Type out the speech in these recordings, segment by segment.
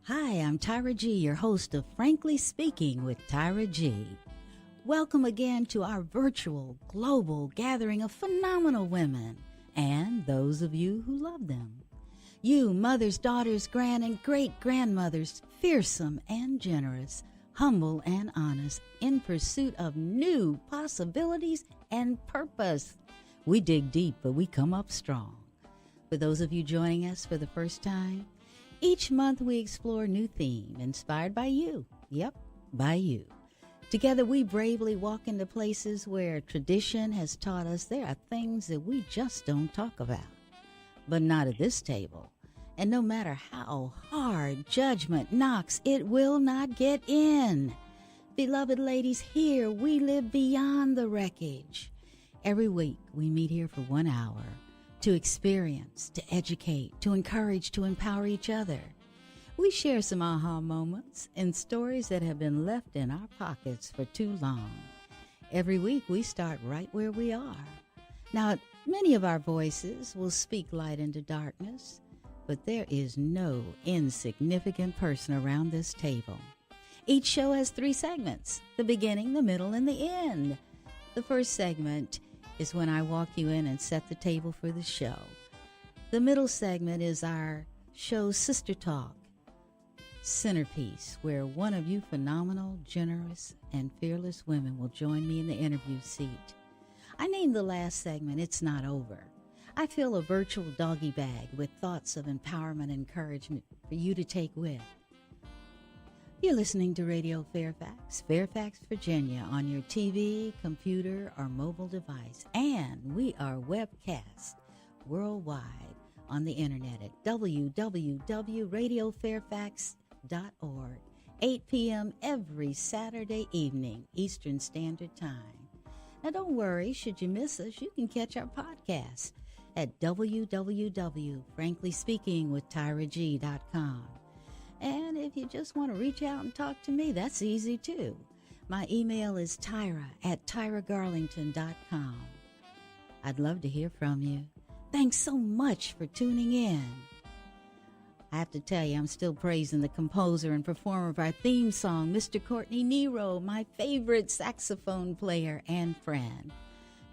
Hi, I'm Tyra G, your host of Frankly Speaking with Tyra G. Welcome again to our virtual, global gathering of phenomenal women and those of you who love them. You, mothers, daughters, grand and great-grandmothers, fearsome and generous, humble and honest, in pursuit of new possibilities and purpose. We dig deep, but we come up strong. For those of you joining us for the first time, each month we explore a new theme inspired by you. Yep, by you. Together we bravely walk into places where tradition has taught us there are things that we just don't talk about. But not at this table. And no matter how hard judgment knocks, it will not get in. Beloved ladies, here we live beyond the wreckage. Every week we meet here for 1 hour to experience, to educate, to encourage, to empower each other. We share some aha moments and stories that have been left in our pockets for too long. Every week we start right where we are. Now, many of our voices will speak light into darkness, but there is no insignificant person around this table. Each show has 3 segments: the beginning, the middle, and the end. The first segment is when I walk you in and set the table for the show. The middle segment is our show's Sister Talk centerpiece, where one of you phenomenal, generous, and fearless women will join me in the interview seat. I named the last segment It's Not Over. I fill a virtual doggy bag with thoughts of empowerment and encouragement for you to take with. You're listening to Radio Fairfax, Fairfax, Virginia, on your TV, computer, or mobile device. And we are webcast worldwide on the internet at www.radiofairfax.org, 8 p.m. every Saturday evening, Eastern Standard Time. Now, don't worry, should you miss us, you can catch our podcast at www.franklyspeakingwithtyrag.com. And if you just want to reach out and talk to me, that's easy too. My email is tyra@tyragarlington.com. I'd love to hear from you. Thanks so much for tuning in. I have to tell you, I'm still praising the composer and performer of our theme song, Mr. Courtney Nero, my favorite saxophone player and friend.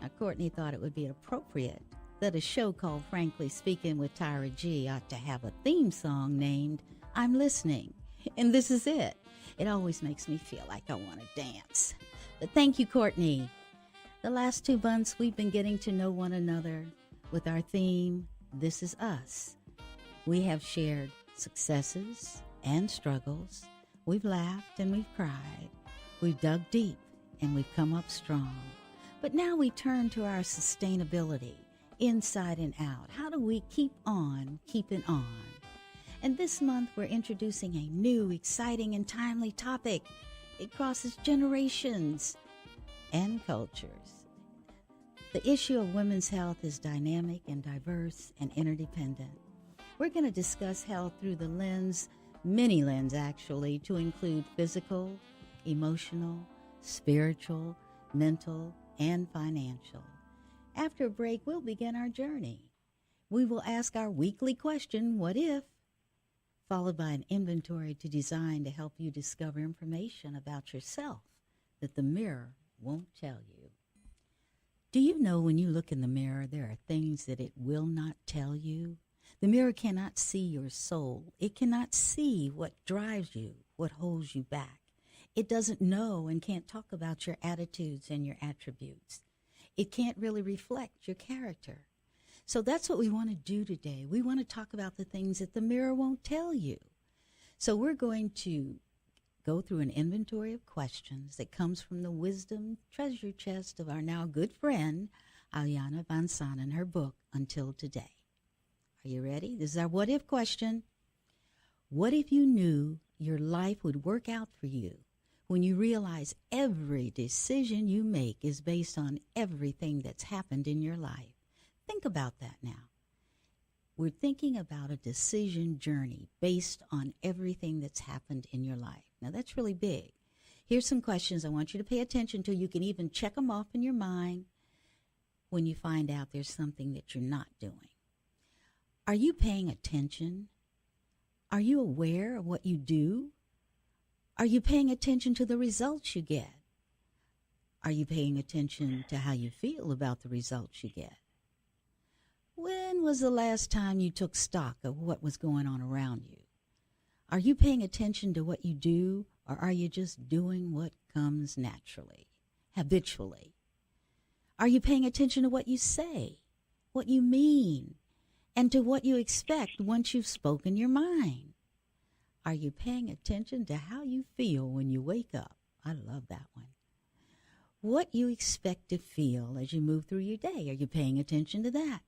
Now, Courtney thought it would be appropriate that a show called Frankly Speaking with Tyra G ought to have a theme song named I'm Listening, and this is it. It always makes me feel like I want to dance. But thank you, Courtney. The last 2 months, we've been getting to know one another with our theme, This Is Us. We have shared successes and struggles. We've laughed and we've cried. We've dug deep and we've come up strong. But now we turn to our sustainability, inside and out. How do we keep on keeping on? And this month, we're introducing a new, exciting, and timely topic. It crosses generations and cultures. The issue of women's health is dynamic and diverse and interdependent. We're going to discuss health through the lens, many lenses actually, to include physical, emotional, spiritual, mental, and financial. After a break, we'll begin our journey. We will ask our weekly question, what if? Followed by an inventory to design to help you discover information about yourself that the mirror won't tell you. Do you know when you look in the mirror, there are things that it will not tell you? The mirror cannot see your soul. It cannot see what drives you, what holds you back. It doesn't know and can't talk about your attitudes and your attributes. It can't really reflect your character. So that's what we want to do today. We want to talk about the things that the mirror won't tell you. So we're going to go through an inventory of questions that comes from the wisdom treasure chest of our now good friend, Alyana Van San, in her book, Until Today. Are you ready? This is our what if question. What if you knew your life would work out for you when you realize every decision you make is based on everything that's happened in your life? Think about that now. We're thinking about a decision journey based on everything that's happened in your life. Now, that's really big. Here's some questions I want you to pay attention to. You can even check them off in your mind when you find out there's something that you're not doing. Are you paying attention? Are you aware of what you do? Are you paying attention to the results you get? Are you paying attention to how you feel about the results you get? When was the last time you took stock of what was going on around you? Are you paying attention to what you do, or are you just doing what comes naturally, habitually? Are you paying attention to what you say, what you mean, and to what you expect once you've spoken your mind? Are you paying attention to how you feel when you wake up? I love that one. What you expect to feel as you move through your day, are you paying attention to that?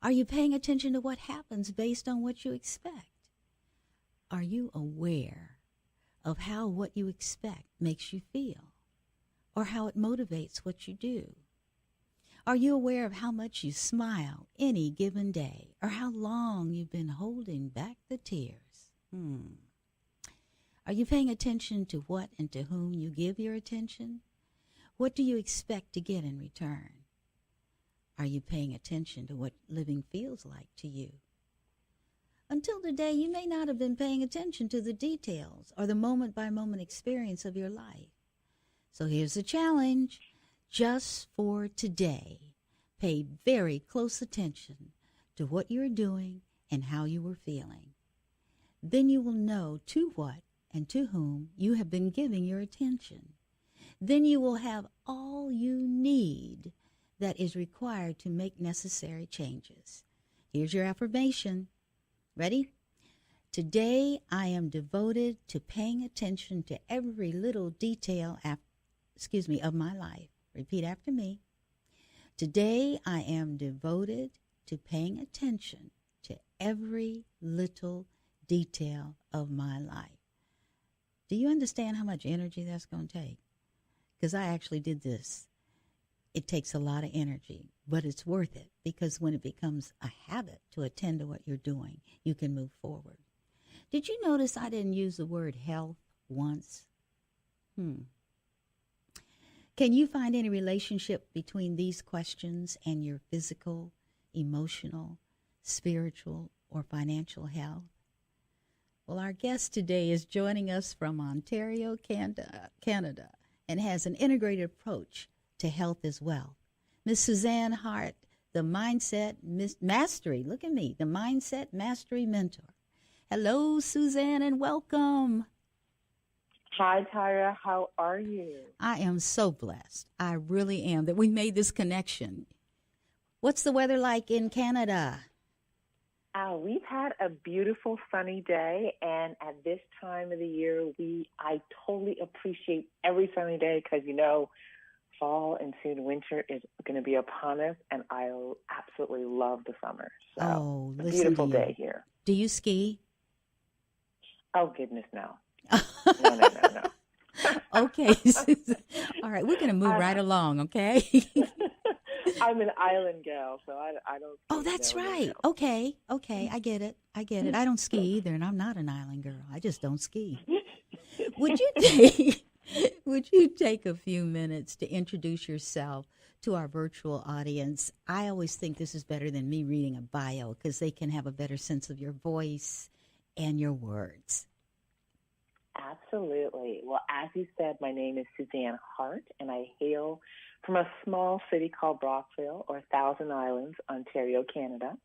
Are you paying attention to what happens based on what you expect? Are you aware of how what you expect makes you feel, or how it motivates what you do? Are you aware of how much you smile any given day, or how long you've been holding back the tears? Are you paying attention to what and to whom you give your attention? What do you expect to get in return? Are you paying attention to what living feels like to you? Until today, you may not have been paying attention to the details or the moment-by-moment experience of your life. So here's the challenge. Just for today, pay very close attention to what you're doing and how you were feeling. Then you will know to what and to whom you have been giving your attention. Then you will have all you need that is required to make necessary changes. Here's your affirmation. Ready? Today I am devoted to paying attention to every little detail of my life. Repeat after me. Today I am devoted to paying attention to every little detail of my life. Do you understand how much energy that's going to take? Because I actually did this. It takes a lot of energy, but it's worth it, because when it becomes a habit to attend to what you're doing, you can move forward. Did you notice I didn't use the word health once? Can you find any relationship between these questions and your physical, emotional, spiritual, or financial health? Well, our guest today is joining us from Ontario, Canada, and has an integrated approach to health as well. Miss Suzan Hart, the Mindset Mastery, look at me, the Mindset Mastery Mentor. Hello, Suzan, and welcome. Hi, Tyra. How are you? I am so blessed. I really am that we made this connection. What's the weather like in Canada? We've had a beautiful sunny day, and at this time of the year, I totally appreciate every sunny day because, fall and soon winter is going to be upon us, and I absolutely love the summer. So, a beautiful day here. Do you ski? Oh, goodness, no. No. Okay. All right, we're going to move right along, okay? I'm an island gal, so I don't. Oh, that's right. No. Okay, I get it. I don't ski either, and I'm not an island girl. I just don't ski. Would you take a few minutes to introduce yourself to our virtual audience? I always think this is better than me reading a bio because they can have a better sense of your voice and your words. Absolutely. Well, as you said, my name is Suzan Hart, and I hail from a small city called Brockville, or Thousand Islands, Ontario, Canada.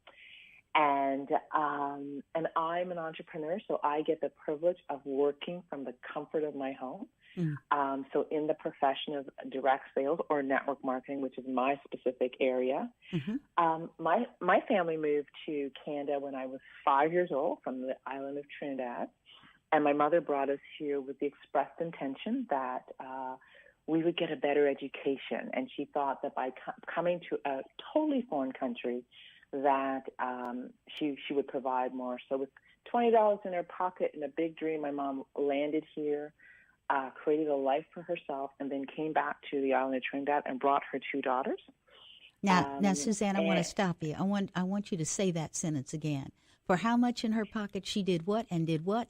And I'm an entrepreneur, so I get the privilege of working from the comfort of my home. So in the profession of direct sales or network marketing, which is my specific area. My family moved to Canada when I was 5 years old from the island of Trinidad. And my mother brought us here with the expressed intention that we would get a better education. And she thought that by coming to a totally foreign country, that she would provide more. So with $20 in her pocket and a big dream, my mom landed here, created a life for herself, and then came back to the island of Trinidad and brought her two daughters. Now, Suzan, I want to stop you. I want you to say that sentence again. For how much in her pocket she did what, and then what?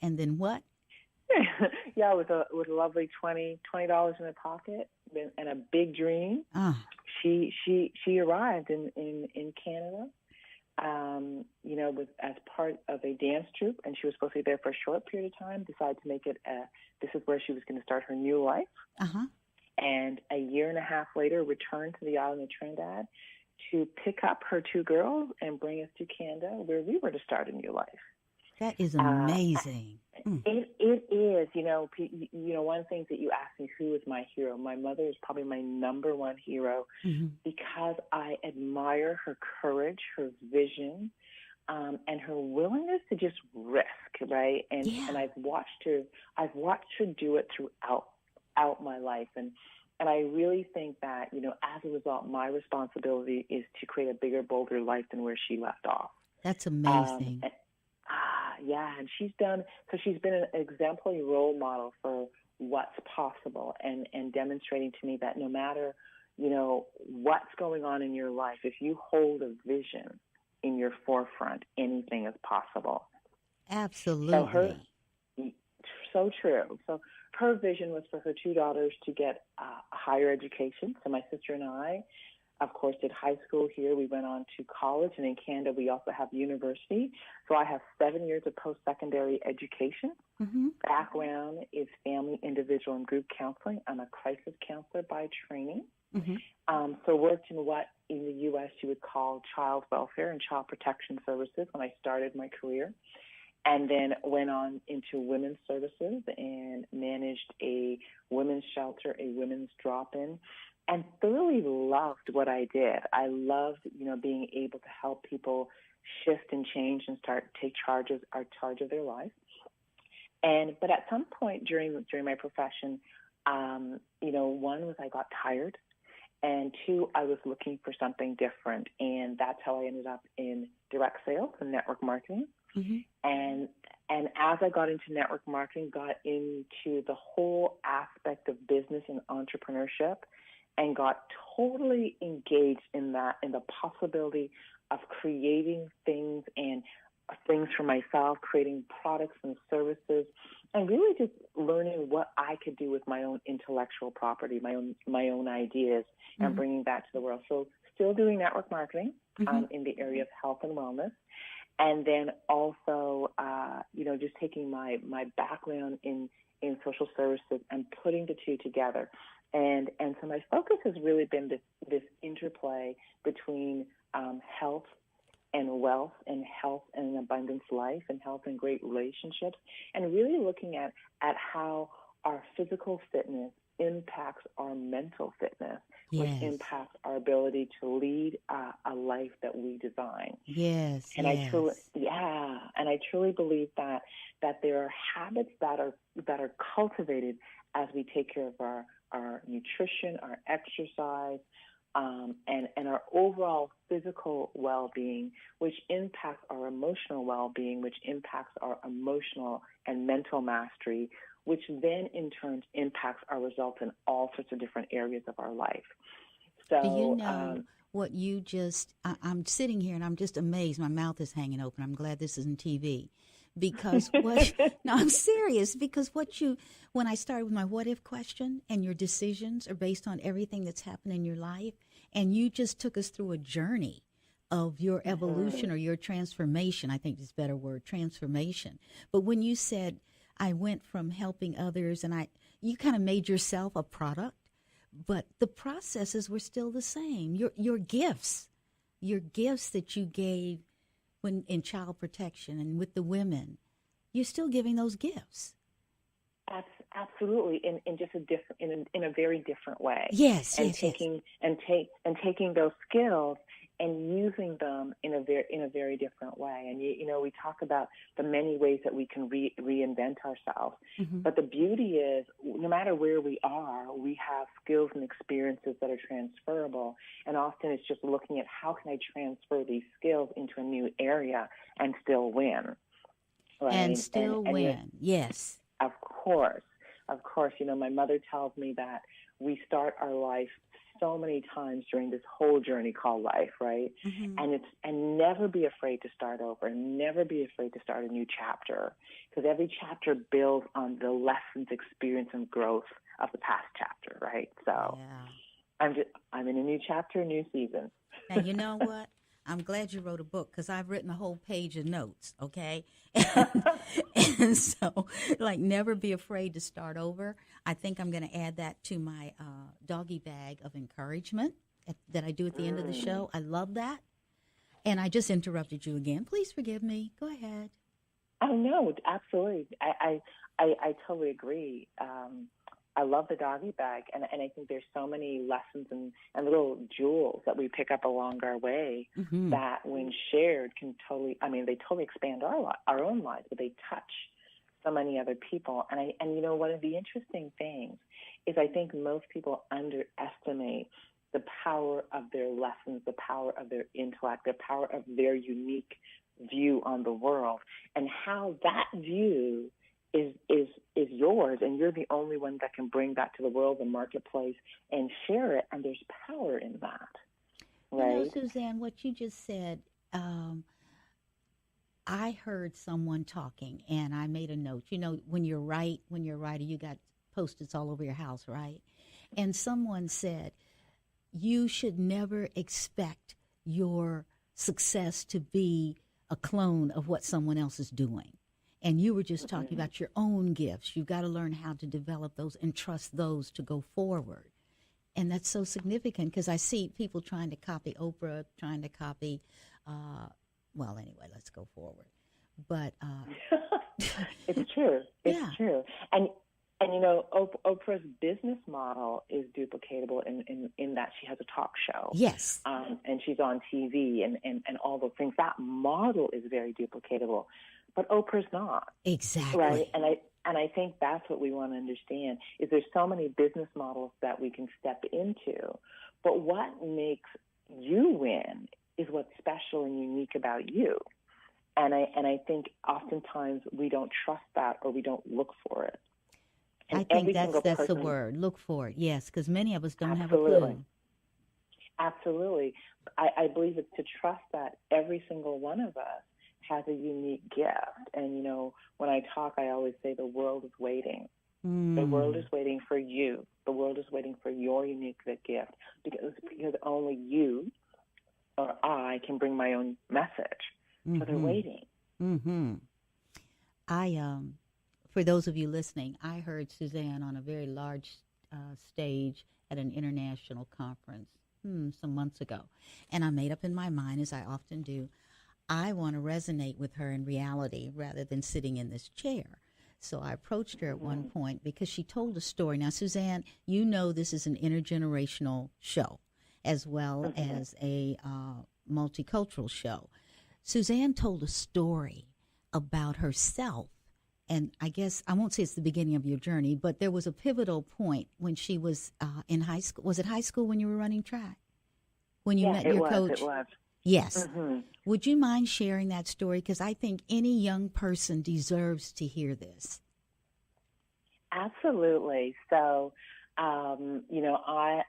Yeah, with a lovely $20 in her pocket and a big dream. She arrived in Canada, as part of a dance troupe, and she was supposed to be there for a short period of time, decided to make it this is where she was going to start her new life. Uh-huh. And a year and a half later, returned to the island of Trinidad to pick up her two girls and bring us to Canada, where we were to start a new life. That is amazing. It is. One of the things that you asked me, who is my hero? My mother is probably my number one hero because I admire her courage, her vision, and her willingness to just risk, right? And I've watched her do it throughout my life, and I really think that as a result, my responsibility is to create a bigger, bolder life than where she left off. That's amazing. And she's been an exemplary role model for what's possible, and demonstrating to me that no matter what's going on in your life, if you hold a vision in your forefront, anything is possible. Absolutely. So true. So her vision was for her two daughters to get a higher education. So my sister and I, of course, did high school here. We went on to college, and in Canada, we also have university. So I have 7 years of post-secondary education. Background is family, individual, and group counseling. I'm a crisis counselor by training. So worked in what in the U.S. you would call child welfare and child protection services when I started my career. And then went on into women's services and managed a women's shelter, a women's drop-in, and thoroughly loved what I did. I loved, being able to help people shift and change and take charge of their life. But at some point during my profession, one was I got tired, and two, I was looking for something different, and that's how I ended up in direct sales and network marketing. And as I got into network marketing, got into the whole aspect of business and entrepreneurship, and got totally engaged in the possibility of creating things for myself, creating products and services, and really just learning what I could do with my own intellectual property, my own ideas, and bringing that to the world. So still doing network marketing in the area of health and wellness. And then also, just taking my background in social services and putting the two together. And so my focus has really been this interplay between health and wealth, and health and an abundance life, and health and great relationships, and really looking at how our physical fitness impacts our mental fitness, which impacts our ability to lead a life that we design. I truly believe that there are habits that are cultivated as we take care of our nutrition, our exercise, and our overall physical well-being, which impacts our emotional well-being, which impacts our emotional and mental mastery, which then in turn impacts our results in all sorts of different areas of our life. So, do you know what you just, I'm sitting here and I'm just amazed. My mouth is hanging open. I'm glad this isn't TV. Because no, I'm serious, because when I started with my what if question, and your decisions are based on everything that's happened in your life, and you just took us through a journey of your evolution or your transformation. I think it's a better word, transformation. But when you said, I went from helping others, and you kind of made yourself a product, but the processes were still the same. Your gifts that you gave when in child protection and with the women, you're still giving those gifts. Absolutely, in just in a very different way. Taking those skills and using them in a very different way. And we talk about the many ways that we can reinvent ourselves. But the beauty is, no matter where we are, we have skills and experiences that are transferable. And often it's just looking at how can I transfer these skills into a new area and still win. Right? And still win. Yes. Of course. My mother tells me that we start our life so many times during this whole journey called life, right? And never be afraid to start over, and never be afraid to start a new chapter, because every chapter builds on the lessons, experience, and growth of the past chapter, right? So I'm in a new chapter, a new season. And you know what? I'm glad you wrote a book because I've written a whole page of notes, okay? And so, like, never be afraid to start over. I think I'm going to add that to my doggy bag of encouragement that I do at the end of the show. I love that. And I just interrupted you again. Please forgive me. Go ahead. Oh, no, absolutely. I totally agree. I love the doggy bag, and I think there's so many lessons and little jewels that we pick up along our way that, when shared, can totally, they totally expand our own lives, but they touch so many other people. And you know, one of the interesting things is I think most people underestimate the power of their lessons, the power of their intellect, the power of their unique view on the world, and how that view is yours, and you're the only one that can bring that to the world, the marketplace, and share it. And there's power in that, right? You know, Suzan, what you just said, I heard someone talking, and I made a note. You know, when you're a writer, you got Post-its all over your house, right? And someone said, you should never expect your success to be a clone of what someone else is doing. And you were just talking about your own gifts. You've got to learn how to develop those and trust those to go forward. And that's so significant because I see people trying to copy Oprah, trying to copy, well, anyway, let's go forward. But it's true. It's true. And you know, Oprah's business model is duplicatable in that she has a talk show. Yes. And she's on TV and all those things. That model is very duplicatable. But Oprah's not. Exactly. Right? And I think that's what we want to understand, is there's so many business models that we can step into. But what makes you win is what's special and unique about you. And I think oftentimes we don't trust that, or we don't look for it. And I think that's the word, look for it, yes, because many of us don't have a clue. Absolutely. I believe it's to trust that every single one of us has a unique gift. And, you know, when I talk, I always say the world is waiting. The world is waiting for you. The world is waiting for your unique gift, because only you or I can bring my own message. So they're waiting. For those of you listening, I heard Suzan on a very large stage at an international conference some months ago. And I made up in my mind, as I often do, I want to resonate with her in reality rather than sitting in this chair. So I approached her at one point because she told a story. Now, Suzan, you know this is an intergenerational show as well as a multicultural show. Suzan told a story about herself. And I guess, I won't say it's the beginning of your journey, but there was a pivotal point when she was in high school. Was it high school when you were running track? When you met your coach? It was. Yes. Would you mind sharing that story? Because I think any young person deserves to hear this. Absolutely. So, you know,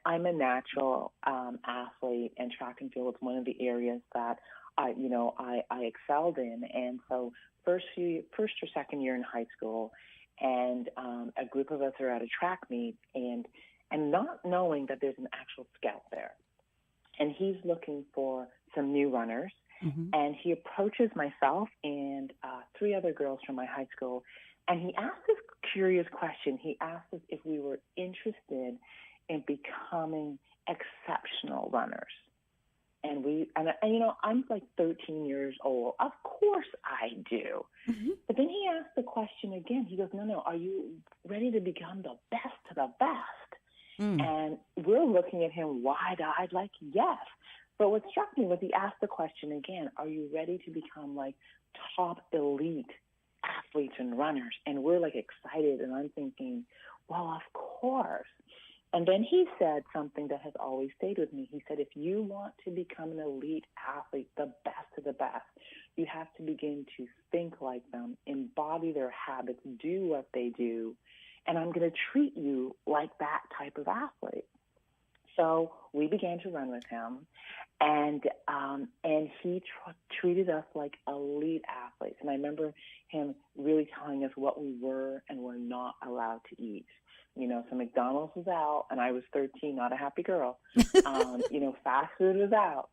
I'm a natural athlete, and track and field was one of the areas that I excelled in. And so first or second year in high school, and a group of us are at a track meet, and not knowing that there's an actual scout there. And he's looking for some new runners, and he approaches myself and three other girls from my high school, and he asked this curious question. He asked us if we were interested in becoming exceptional runners. And you know, I'm like 13 years old. Of course I do. But then he asked the question again. He goes, no, are you ready to become the best of the best? And we're looking at him wide-eyed like, yes. But what struck me was he asked the question again, are you ready to become like top elite athletes and runners? And we're like excited, and I'm thinking, well, of course. And then he said something that has always stayed with me. He said, if you want to become an elite athlete, the best of the best, you have to begin to think like them, embody their habits, do what they do, and I'm going to treat you like that type of athlete. So we began to run with him, and he treated us like elite athletes. And I remember him really telling us what we were and were not allowed to eat. You know, so McDonald's was out, and I was 13, not a happy girl. You know, fast food was out.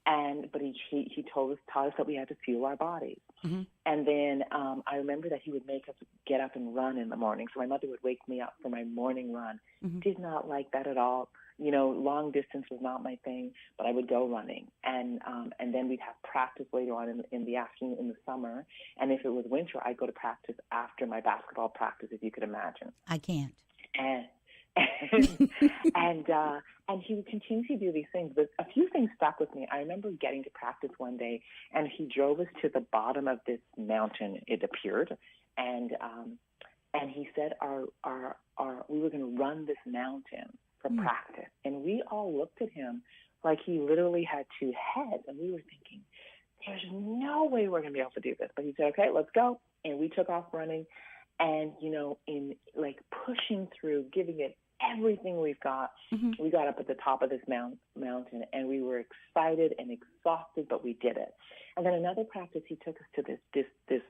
But he taught us that we had to fuel our bodies. Mm-hmm. And then I remember that he would make us get up and run in the morning. So my mother would wake me up for my morning run. Mm-hmm. Did not like that at all. Long distance was not my thing, but I would go running. And then we'd have practice later on in the afternoon in the summer. And if it was winter, I'd go to practice after my basketball practice, if you could imagine. I can't. And he would continue to do these things, but a few things stuck with me. I remember getting to practice one day, and he drove us to the bottom of this mountain, it appeared, and he said we were going to run this mountain for practice. And we all looked at him like he literally had two heads, and we were thinking, there's no way we're going to be able to do this. But he said, okay, let's go. And we took off running. And, in like pushing through, giving it everything we've got, we got up at the top of this mountain, and we were excited and exhausted, but we did it. And then another practice, he took us to this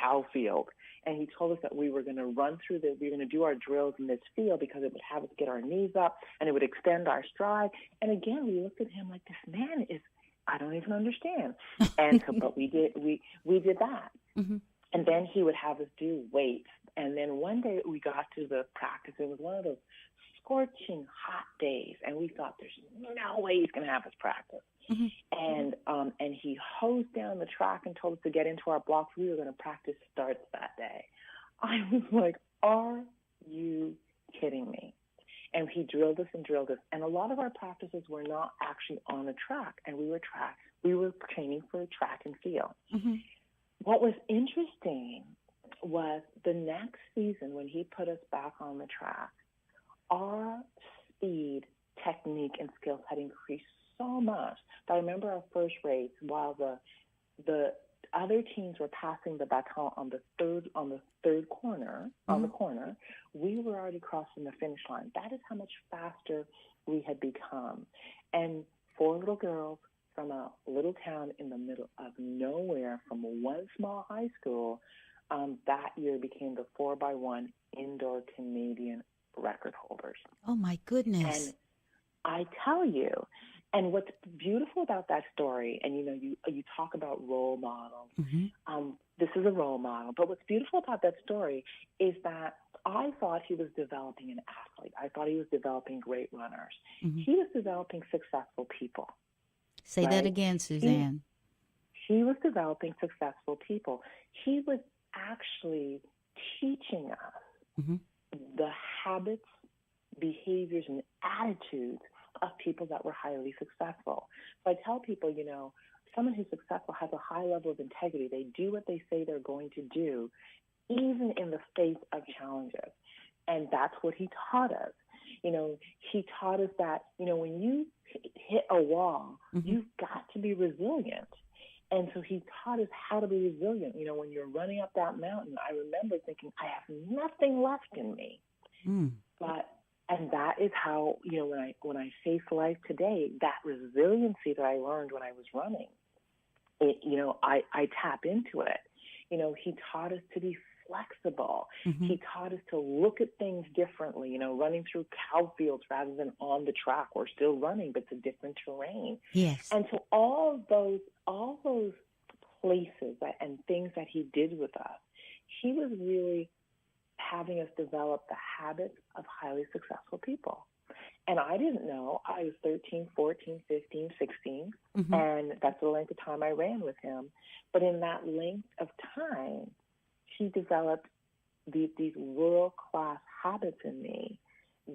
cow field, and he told us that we were going to run through we were going to do our drills in this field because it would have us get our knees up, and it would extend our stride. And again, we looked at him like, this man I don't even understand. And so, but we did that. Mm-hmm. And then he would have us do weights. And then one day we got to the practice. It was one of those scorching hot days. And we thought, there's no way he's going to have us practice. Mm-hmm. And he hosed down the track and told us to get into our blocks. We were going to practice starts that day. I was like, are you kidding me? And he drilled us and drilled us. And a lot of our practices were not actually on the track. And we were training for track and field. Mm-hmm. What was interesting was the next season when he put us back on the track, our speed, technique, and skills had increased so much. But I remember our first race, while the other teams were passing the baton on the third corner, on the corner, we were already crossing the finish line. That is how much faster we had become. And 4 little girls from a little town in the middle of nowhere, from one small high school, that year became the 4x1 indoor Canadian record holders. Oh, my goodness. And I tell you, and what's beautiful about that story, and you talk about role models. Mm-hmm. This is a role model, but what's beautiful about that story is that I thought he was developing an athlete. I thought he was developing great runners. Mm-hmm. He was developing successful people. Say that again, Suzan. He was developing successful people. He was actually teaching us the habits, behaviors, and attitudes of people that were highly successful. So I tell people, someone who's successful has a high level of integrity. They do what they say they're going to do, even in the face of challenges. And that's what he taught us. He taught us that, when you hit a wall, you've got to be resilient. And so he taught us how to be resilient. When you're running up that mountain, I remember thinking, I have nothing left in me. And that is how, when I face life today, that resiliency that I learned when I was running, I tap into it. He taught us to be flexible. He taught us to look at things differently, running through cow fields rather than on the track. We're still running, but it's a different terrain. Yes. And so all those places and things that he did with us, he was really having us develop the habits of highly successful people. And I didn't know. I was 13, 14, 15, 16, and that's the length of time I ran with him. But in that length of time, he developed these world-class habits in me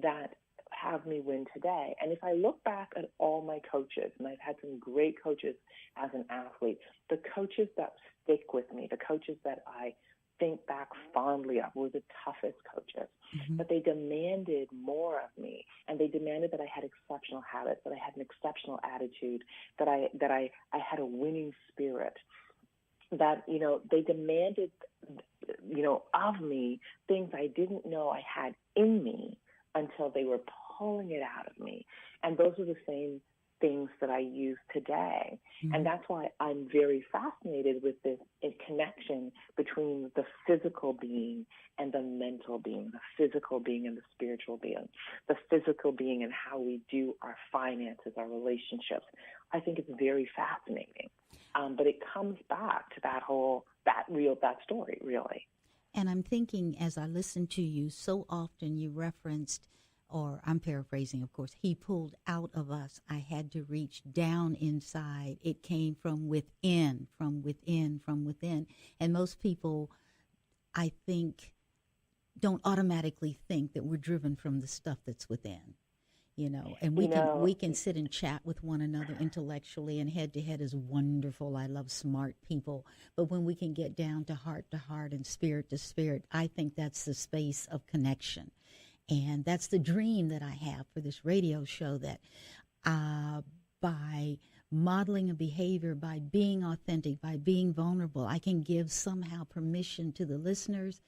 that have me win today. And if I look back at all my coaches, and I've had some great coaches as an athlete, the coaches that stick with me, the coaches that I think back fondly of were the toughest coaches. But they demanded more of me, and they demanded that I had exceptional habits, that I had an exceptional attitude, that I had a winning spirit, that, they demanded, of me things I didn't know I had in me until they were pulling it out of me. And those are the same things that I use today. Mm-hmm. And that's why I'm very fascinated with this connection between the physical being and the mental being, the physical being and the spiritual being, the physical being and how we do our finances, our relationships. I think it's very fascinating. But it comes back to that story, really. And I'm thinking, as I listen to you, so often you referenced, or I'm paraphrasing, of course, he pulled out of us. I had to reach down inside. It came from within, from within, from within. And most people, I think, don't automatically think that we're driven from the stuff that's within. And we can sit and chat with one another intellectually, and head to head is wonderful. I love smart people. But when we can get down to heart and spirit to spirit, I think that's the space of connection. And that's the dream that I have for this radio show, that by modeling a behavior, by being authentic, by being vulnerable, I can give somehow permission to the listeners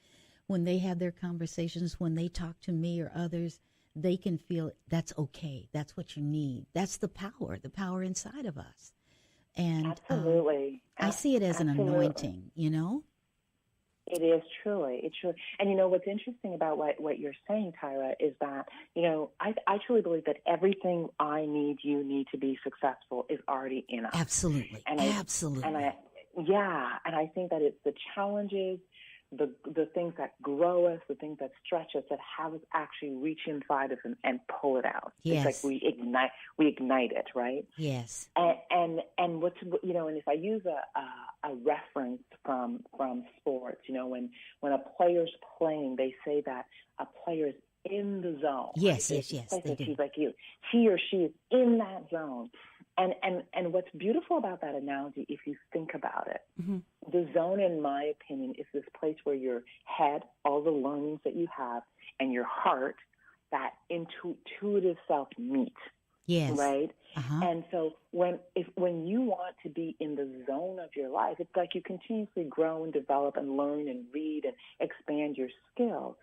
when they have their conversations, when they talk to me or others, they can feel that's okay. That's what you need. That's the power inside of us. And absolutely. I see it as an anointing, It is truly. It's true. And what's interesting about what you're saying, Tyra, is that, I truly believe that everything I need, you need to be successful is already in us. Absolutely. Absolutely. And I think that it's the challenges, the things that grow us, the things that stretch us, that have us actually reach inside us and pull it out. Yes. It's like we ignite it, right? Yes. And what's, and if I use a reference from sports, when a player's playing, they say that a player is in the zone. Yes, right? yes. They do. He's like you. He or she is in that zone. And what's beautiful about that analogy, if you think about it, mm-hmm. the zone, in my opinion, is this place where your head, all the learnings that you have, and your heart, that intuitive self meet. Yes. Right? Uh-huh. And so when you want to be in the zone of your life, it's like you continuously grow and develop and learn and read and expand your skills.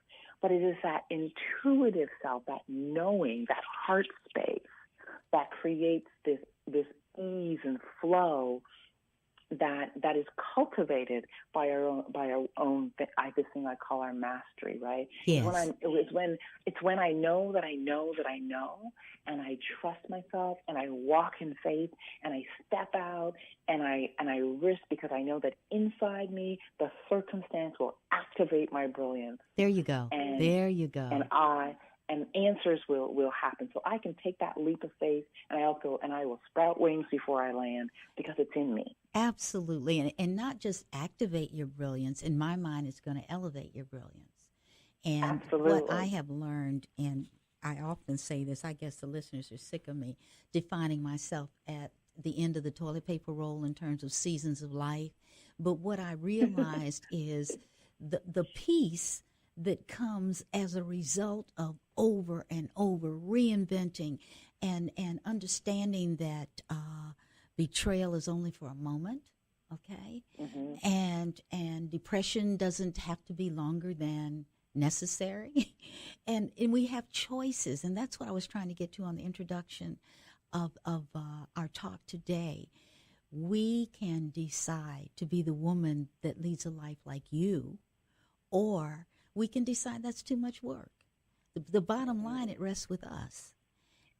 But it is that intuitive self, that knowing, that heart space, that creates this ease and flow that is cultivated by our own this thing I call our mastery, right? Yes. It's when I know that I know that I know, and I trust myself, and I walk in faith, and I step out, and I risk, because I know that inside me the circumstance will activate my brilliance. There you go. And answers will happen. So I can take that leap of faith, and I will sprout wings before I land, because it's in me. Absolutely. And not just activate your brilliance. In my mind, it's going to elevate your brilliance. And absolutely. What I have learned, and I often say this, I guess the listeners are sick of me defining myself at the end of the toilet paper roll in terms of seasons of life. But what I realized is the peace that comes as a result of over and over reinventing and understanding that betrayal is only for a moment, okay? Mm-hmm. And depression doesn't have to be longer than necessary. and we have choices, and that's what I was trying to get to on the introduction of our talk today. We can decide to be the woman that leads a life like you, or we can decide that's too much work. The bottom line, it rests with us.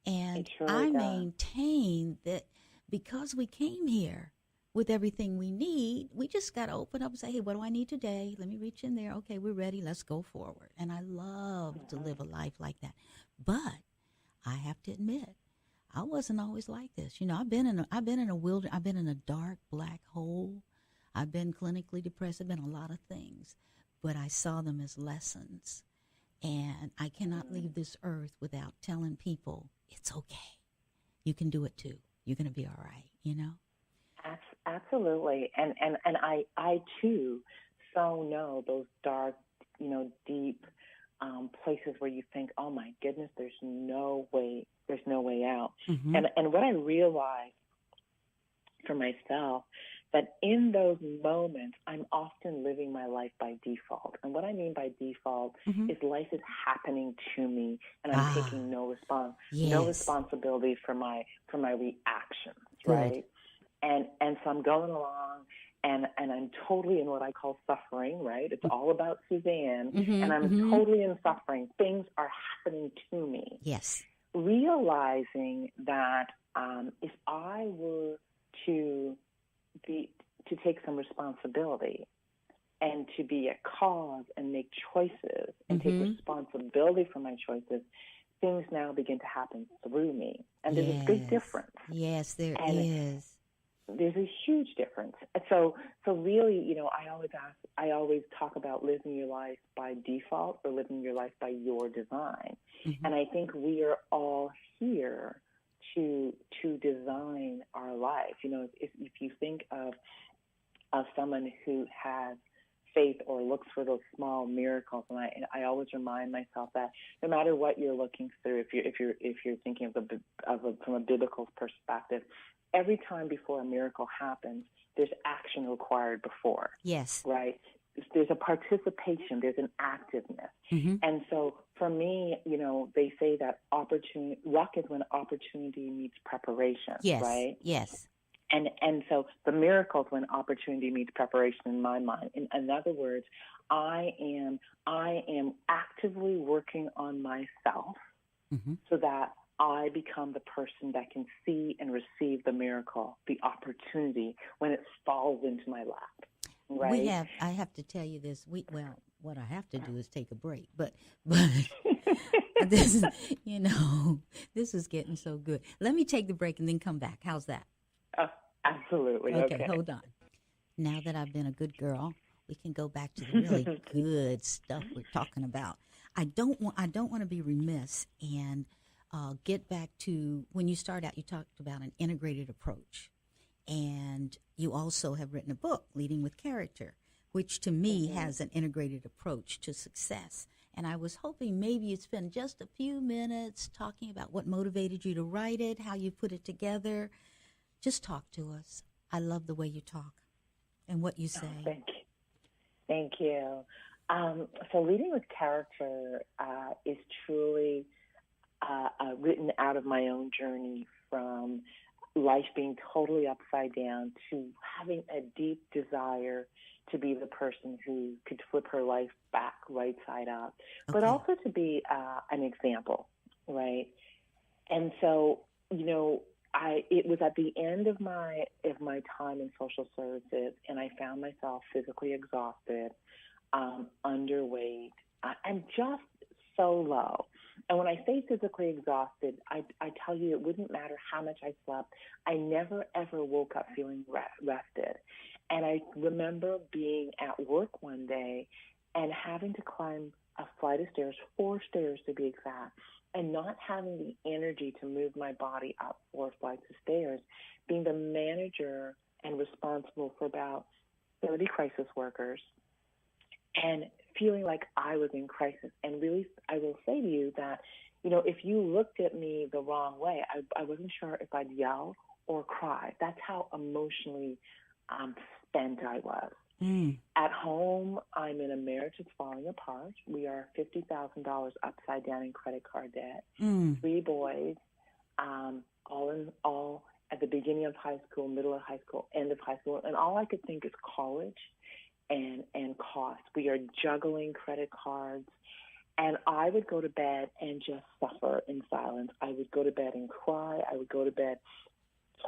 And I maintain that because we came here with everything we need, we just got to open up and say, hey, what do I need today? Let me reach in there. Okay, we're ready. Let's go forward. And I love to live a life like that. But I have to admit, I wasn't always like this. I've been in a dark black hole. I've been clinically depressed. I've been a lot of things. But I saw them as lessons. And I cannot leave this earth without telling people it's okay. You can do it too. You're going to be all right, Absolutely. And I too so know those dark, deep places where you think, oh my goodness, there's no way out. Mm-hmm. And what I realized for myself, But in those moments, I'm often living my life by default. And what I mean by default Mm-hmm. is life is happening to me, and I'm Ah, taking no yes. responsibility for my reactions, Good. right? And so I'm going along, and I'm totally in what I call suffering, right? It's all about Suzanne, Mm-hmm. and I'm Mm-hmm. totally in suffering. Things are happening to me. Yes. Realizing that if I were to be to take some responsibility and to be a cause and make choices and take Mm-hmm. responsibility for my choices, things now begin to happen through me. And there's a big Yes. difference. Yes, there And is. there's a huge difference. So really, I always talk about living your life by default or living your life by your design. Mm-hmm. And I think we are all here to design our life. If you think of someone who has faith or looks for those small miracles, and I always remind myself that no matter what you're looking through, if you're thinking from a biblical perspective, every time before a miracle happens, there's action required before, Yes. right? There's a participation, there's an activeness. Mm-hmm. And so for me, they say that luck is when opportunity meets preparation, Yes. right? Yes. And so the miracles when opportunity meets preparation in my mind. In other words, I am actively working on myself Mm-hmm. so that I become the person that can see and receive the miracle, the opportunity when it falls into my lap. Right? I have to tell you this. What I have to do is take a break. But this is, this is getting so good. Let me take the break and then come back. How's that? Oh, absolutely. Okay, Okay. hold on. Now that I've been a good girl, we can go back to the really good stuff we're talking about. I don't want to be remiss and get back to when you start out. You talked about an integrated approach, and you also have written a book, Leading with Character, which to me has an integrated approach to success. And I was hoping maybe you'd spend just a few minutes talking about what motivated you to write it, how you put it together. Just talk to us. I love the way you talk and what you say. Oh, thank you. Thank you. So Leading with Character is truly written out of my own journey from life being totally upside down to having a deep desire to be the person who could flip her life back right side up, but Okay. also to be an example, right? And so, it was at the end of my time in social services, and I found myself physically exhausted, underweight, and just so low. And when I say physically exhausted, I tell you it wouldn't matter how much I slept. I never, ever woke up feeling rested. And I remember being at work one day and having to climb a flight of stairs, 4 stairs to be exact, and not having the energy to move my body up 4 flights of stairs, being the manager and responsible for about 30 crisis workers, and feeling like I was in crisis. And really, I will say to you that, if you looked at me the wrong way, I wasn't sure if I'd yell or cry. That's how emotionally spent I was. Mm. At home, I'm in a marriage that's falling apart. We are $50,000 upside down in credit card debt. Mm. 3 boys, all at the beginning of high school, middle of high school, end of high school, and all I could think is college and cost. We are juggling credit cards, and I would go to bed and just suffer in silence. I would go to bed and cry. I would go to bed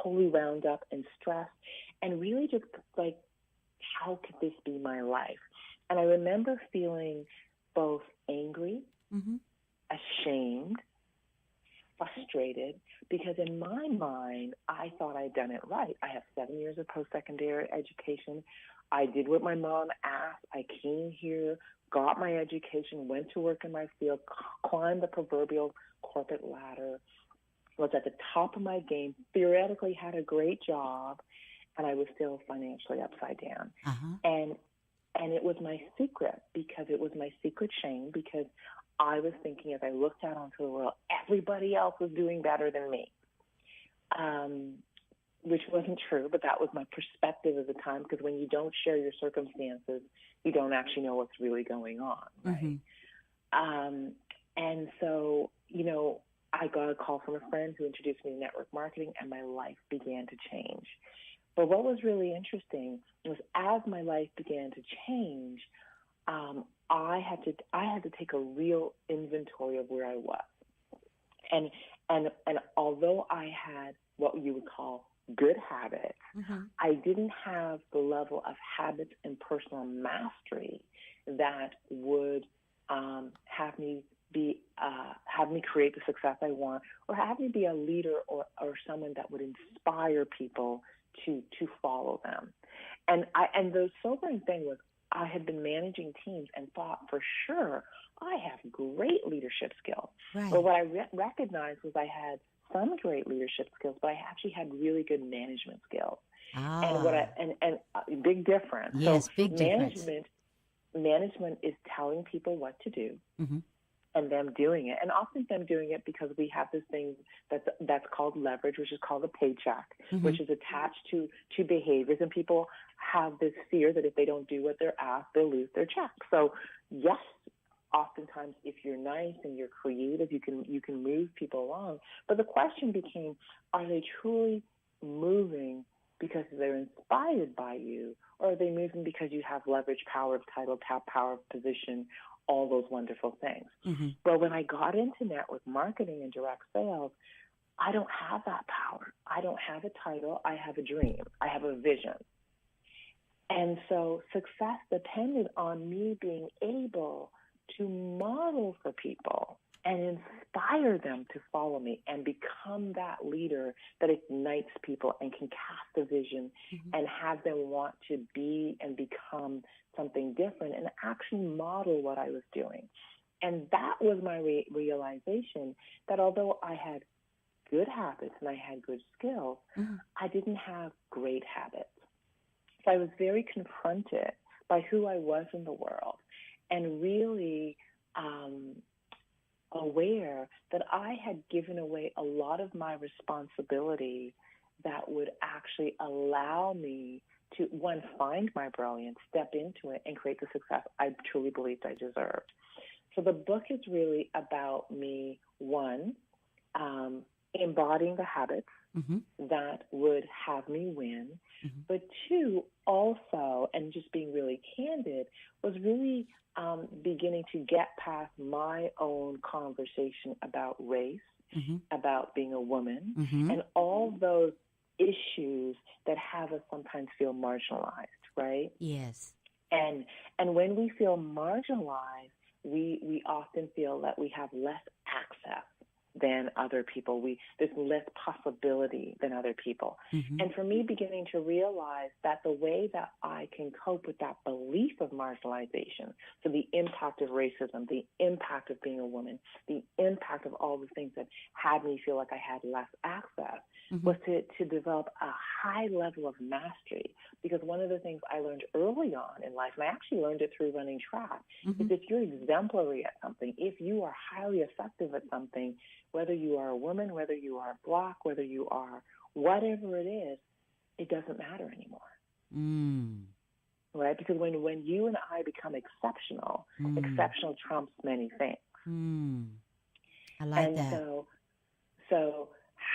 totally wound up and stressed, and really just like, how could this be my life? And I remember feeling both angry, Mm-hmm. ashamed, frustrated, because in my mind, I thought I'd done it right. I have 7 years of post-secondary education. I did what my mom asked. I came here, got my education, went to work in my field, climbed the proverbial corporate ladder, was at the top of my game, theoretically had a great job, and I was still financially upside down. Uh-huh. And it was my secret, because it was my secret shame, because I was thinking as I looked out onto the world, everybody else was doing better than me. which wasn't true, but that was my perspective at the time, because when you don't share your circumstances, you don't actually know what's really going on, right? And so, I got a call from a friend who introduced me to network marketing, and my life began to change. But what was really interesting was, as my life began to change, I had to take a real inventory of where I was. And although I had what you would call good habits, I didn't have the level of habits and personal mastery that would have me create the success I want, or have me be a leader or someone that would inspire people to follow them. And the sobering thing was, I had been managing teams and thought for sure I have great leadership skills. Right. But what I recognized was I had some great leadership skills, but I actually had really good management skills. And big difference. Yes, so big difference. Management is telling people what to do. And them doing it, and often them doing it because we have this thing that's called leverage, which is called a paycheck, which is attached to behaviors, and people have this fear that if they don't do what they're asked, they'll lose their check. So yes, oftentimes if you're nice and you're creative, you can move people along. But the question became, are they truly moving because they're inspired by you, or are they moving because you have leverage, power of title, power of position, all those wonderful things? But when I got into network marketing and direct sales, I don't have that power. I don't have a title. I have a dream. I have a vision. And so success depended on me being able to model for people and inspire them to follow me and become that leader that ignites people and can cast a vision and have them want to be and become something different and actually model what I was doing. And that was my realization, that although I had good habits and I had good skills, I didn't have great habits. So I was very confronted by who I was in the world, and really aware that I had given away a lot of my responsibility that would actually allow me to, one, find my brilliance, step into it, and create the success I truly believed I deserved. So the book is really about me, one, embodying the habits that would have me win, but two, also, and just being really candid, was really beginning to get past my own conversation about race, about being a woman, and all those issues that have us sometimes feel marginalized, right? Yes. And when we feel marginalized, we often feel that we have less access than other people. There's less possibility than other people. And for me, beginning to realize that the way that I can cope with that belief of marginalization, so the impact of racism, the impact of being a woman, the impact of all the things that had me feel like I had less access, was to develop a high level of mastery. Because one of the things I learned early on in life, and I actually learned it through running track, is if you're exemplary at something, if you are highly effective at something, whether you are a woman, whether you are Black, whether you are whatever it is, it doesn't matter anymore. Right? Because when you and I become exceptional, exceptional trumps many things. I like and that. So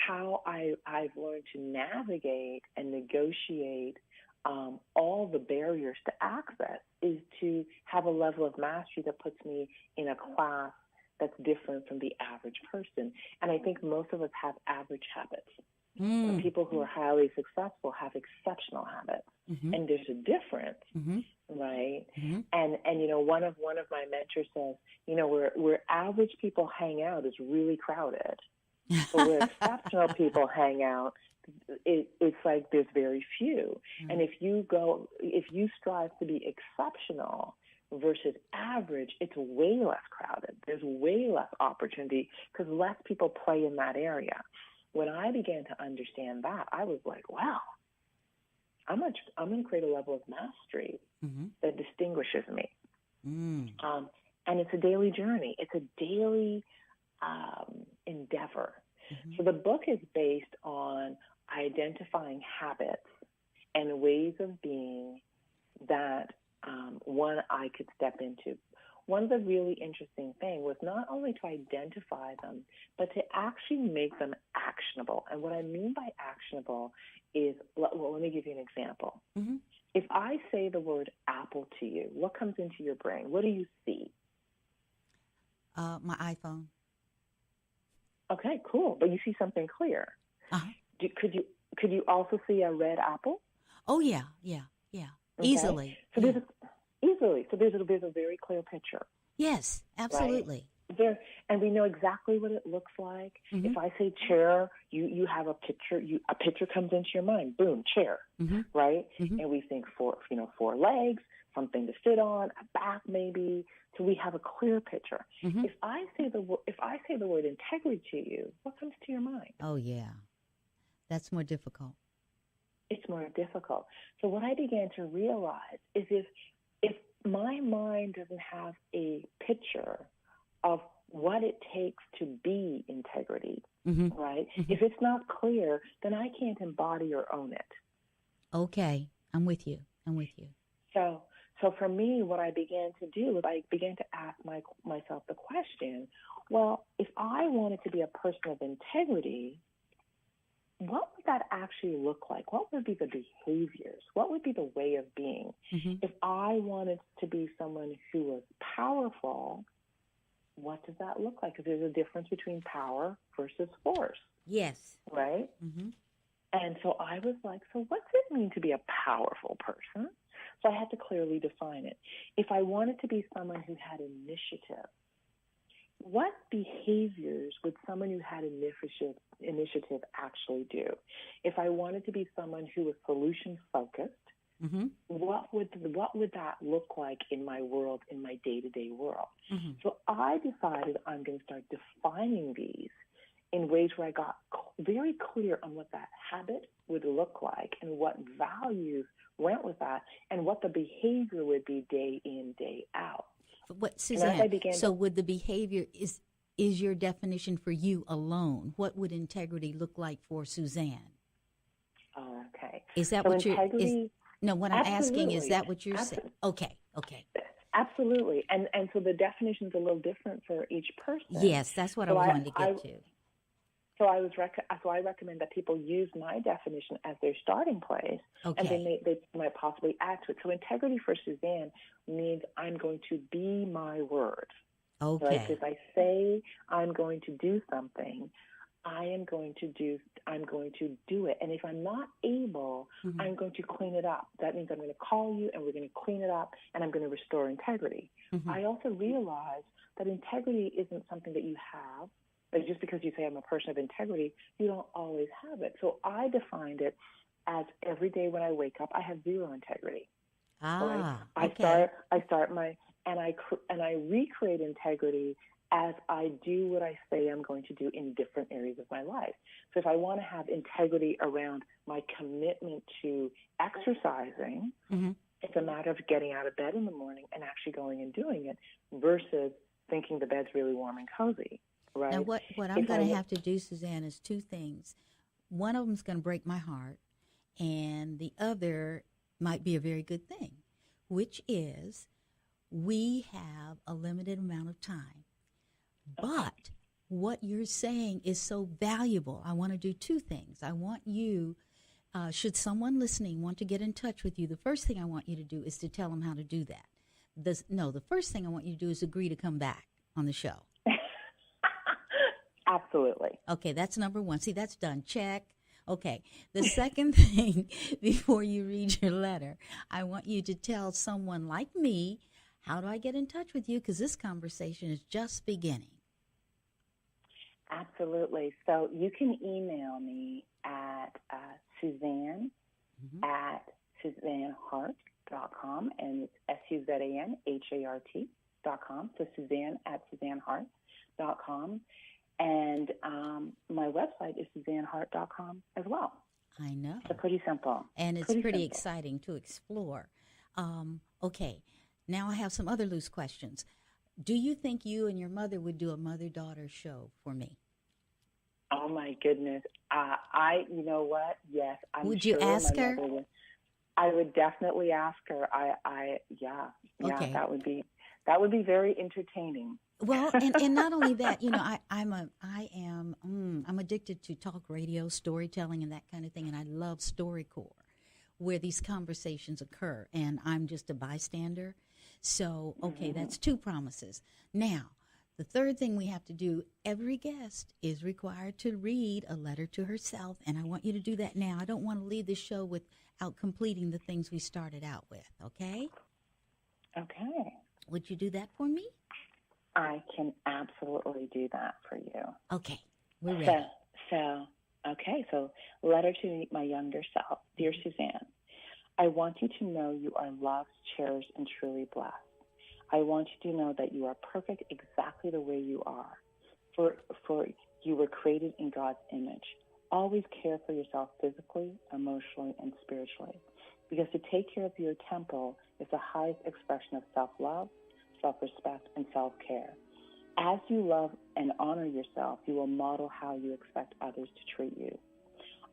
how I've learned to navigate and negotiate all the barriers to access is to have a level of mastery that puts me in a class that's different from the average person. And I think most of us have average habits. But people who are highly successful have exceptional habits. And there's a difference, right? And one of my mentors says, where average people hang out is really crowded. But where exceptional people hang out, it's like there's very few. And if you strive to be exceptional versus average, it's way less crowded. There's way less opportunity because less people play in that area. When I began to understand that, I was like, wow, I'm going to create a level of mastery that distinguishes me. And it's a daily journey. It's a daily endeavor. So the book is based on identifying habits and ways of being that one I could step into. One of the really interesting things was not only to identify them, but to actually make them actionable. And what I mean by actionable is, well, let me give you an example. Mm-hmm. If I say the word apple to you, what comes into your brain? What do you see? My iPhone. Okay, cool. But you see something clear. Uh-huh. Could you also see a red apple? Oh, yeah. Okay. Easily. So there's a very clear picture. Yes, absolutely. Right? And we know exactly what it looks like. Mm-hmm. If I say chair, you have a picture. A picture comes into your mind. Boom, chair. Mm-hmm. Right? Mm-hmm. And we think four legs, something to sit on, a back maybe. So we have a clear picture. Mm-hmm. If I say the word integrity to you, what comes to your mind? Oh, yeah. That's more difficult. It's more difficult. So what I began to realize is if my mind doesn't have a picture of what it takes to be integrity, mm-hmm. right? Mm-hmm. If it's not clear, then I can't embody or own it. Okay. I'm with you. So for me, what I began to do was I began to ask myself the question, well, if I wanted to be a person of integrity, what would that actually look like? What would be the behaviors? What would be the way of being? Mm-hmm. If I wanted to be someone who was powerful, what does that look like? Because there's a difference between power versus force. Yes. Right? Mm-hmm. And so I was like, so what does it mean to be a powerful person? So I had to clearly define it. If I wanted to be someone who had initiative, what behaviors would someone who had initiative actually do? If I wanted to be someone who was solution-focused, mm-hmm. what would that look like in my world, in my day-to-day world? Mm-hmm. So I decided I'm going to start defining these in ways where I got very clear on what that habit would look like and what values went with that and what the behavior would be day in, day out. What, Suzan, would the behavior is your definition for you alone? What would integrity look like for Suzan? Oh, okay. Is that so what you're... what I'm asking, is that what you're saying? Okay. Absolutely. And so the definition is a little different for each person. Yes, that's what I wanted to get to. So I recommend that people use my definition as their starting place, and they might possibly add to it. So integrity for Suzan means I'm going to be my word. Okay. Right? If I say I'm going to do something, I'm going to do it. And if I'm not able, mm-hmm. I'm going to clean it up. That means I'm going to call you and we're going to clean it up and I'm going to restore integrity. Mm-hmm. I also realize that integrity isn't something that you have. Like just because you say I'm a person of integrity, you don't always have it. So I defined it as every day when I wake up, I have zero integrity. Right? Okay. I recreate integrity as I do what I say I'm going to do in different areas of my life. So if I want to have integrity around my commitment to exercising, mm-hmm. it's a matter of getting out of bed in the morning and actually going and doing it versus thinking the bed's really warm and cozy. Right. Now, what I'm going to have to do, Suzan, is two things. One of them is going to break my heart, and the other might be a very good thing, which is we have a limited amount of time. But what you're saying is so valuable. I want to do two things. I want you, should someone listening want to get in touch with you, the first thing I want you to do is to tell them how to do that. The first thing I want you to do is agree to come back on the show. Absolutely. Okay, that's number one. See, that's done. Check. Okay. The second thing, before you read your letter, I want you to tell someone like me, how do I get in touch with you? Because this conversation is just beginning. Absolutely. So you can email me at Suzan mm-hmm. at SuzanHart.com, and it's SUZANHART.com. So Suzan at SuzanHart.com. And my website is SuzanHart.com as well. I know. So pretty simple. And it's pretty exciting to explore. Okay, now I have some other loose questions. Do you think you and your mother would do a mother-daughter show for me? Oh my goodness. You know what? Yes, I'm Would you sure ask my her? mother would. I would definitely ask her. Yeah, Okay. that would be very entertaining. Well, and not only that, I'm addicted to talk radio, storytelling, and that kind of thing, and I love StoryCorps, where these conversations occur, and I'm just a bystander. So, okay, that's two promises. Now, the third thing we have to do, every guest is required to read a letter to herself, and I want you to do that now. I don't want to leave the show without completing the things we started out with, okay? Okay. Would you do that for me? I can absolutely do that for you. Okay, we're ready. So letter to my younger self. Dear Suzanne, I want you to know you are loved, cherished, and truly blessed. I want you to know that you are perfect exactly the way you are. For you were created in God's image. Always care for yourself physically, emotionally, and spiritually. Because to take care of your temple is the highest expression of self-love, self-respect, and self-care. As you love and honor yourself, you will model how you expect others to treat you.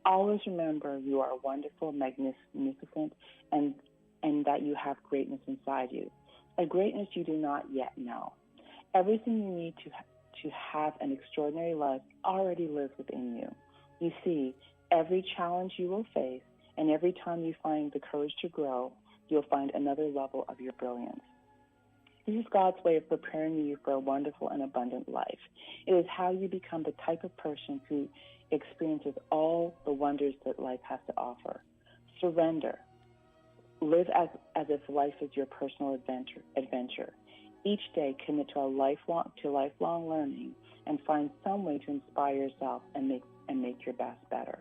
Always remember you are wonderful, magnificent, and that you have greatness inside you, a greatness you do not yet know. Everything you need to have an extraordinary life already lives within you. You see, every challenge you will face, and every time you find the courage to grow, you'll find another level of your brilliance. This is God's way of preparing you for a wonderful and abundant life. It is how you become the type of person who experiences all the wonders that life has to offer. Surrender. Live as if life is your personal adventure. Each day, commit to lifelong learning and find some way to inspire yourself and make your best better.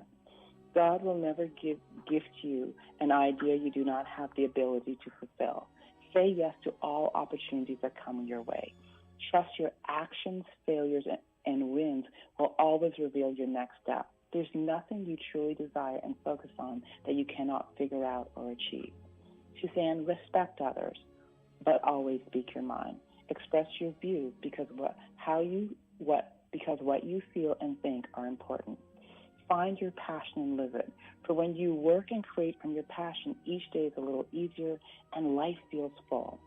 God will never gift you an idea you do not have the ability to fulfill. Say yes to all opportunities that come your way. Trust your actions, failures, and wins will always reveal your next step. There's nothing you truly desire and focus on that you cannot figure out or achieve. Suzanne, respect others, but always speak your mind. Express your views because what you feel and think are important. Find your passion and live it. For when you work and create from your passion, each day is a little easier and life feels full.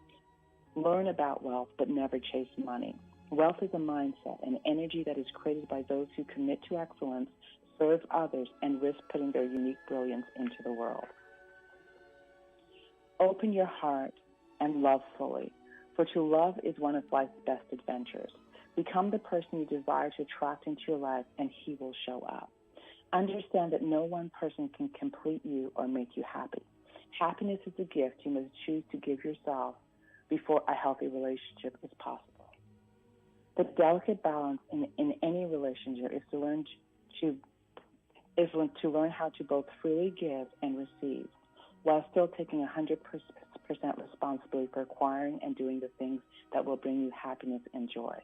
Learn about wealth, but never chase money. Wealth is a mindset, an energy that is created by those who commit to excellence, serve others, and risk putting their unique brilliance into the world. Open your heart and love fully, for to love is one of life's best adventures. Become the person you desire to attract into your life, and he will show up. Understand that no one person can complete you or make you happy. Happiness is a gift you must choose to give yourself before a healthy relationship is possible. The delicate balance in any relationship is to learn how to both freely give and receive, while still taking 100% responsibility for acquiring and doing the things that will bring you happiness and joy.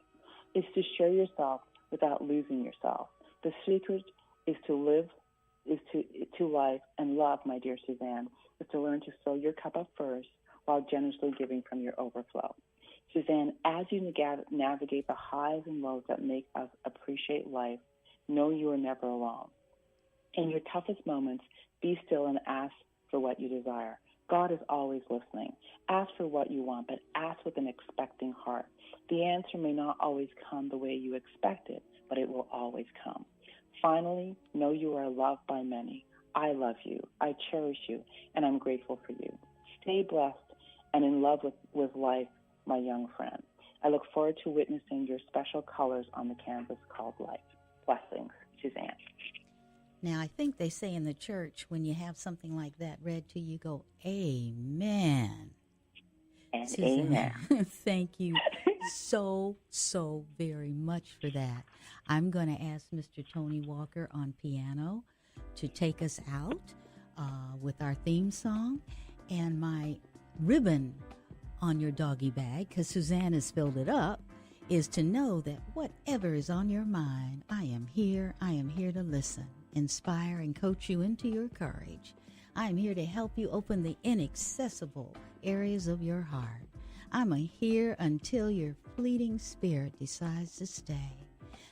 It's to share yourself without losing yourself. The secret is to life and love, my dear Suzanne, is to learn to fill your cup up first while generously giving from your overflow. Suzanne, as you navigate the highs and lows that make us appreciate life, know you are never alone. In your toughest moments, be still and ask for what you desire. God is always listening. Ask for what you want, but ask with an expecting heart. The answer may not always come the way you expect it, but it will always come. Finally, know you are loved by many. I love you, I cherish you, and I'm grateful for you. Stay blessed and in love with life, my young friend. I look forward to witnessing your special colors on the canvas called life. Blessings, Suzanne. Now, I think they say in the church, when you have something like that read to you, go, amen. And Suzanne, amen. thank you so very much for that. I'm going to ask Mr. Tony Walker on piano to take us out with our theme song. And my ribbon on your doggy bag, because Suzanne has filled it up, is to know that whatever is on your mind, I am here to listen, inspire, and coach you into your courage. I am here to help you open the inaccessible areas of your heart. I'm here until your fleeting spirit decides to stay.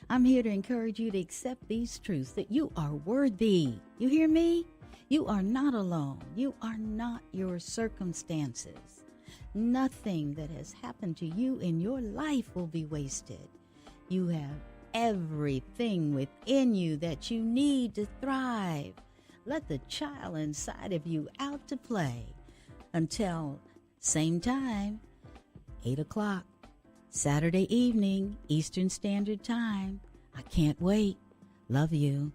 I'm here to encourage you to accept these truths that you are worthy. You hear me? You are not alone. You are not your circumstances. Nothing that has happened to you in your life will be wasted. You have everything within you that you need to thrive. Let the child inside of you out to play. Until same time, 8 o'clock, Saturday evening, Eastern Standard Time. I can't wait. Love you.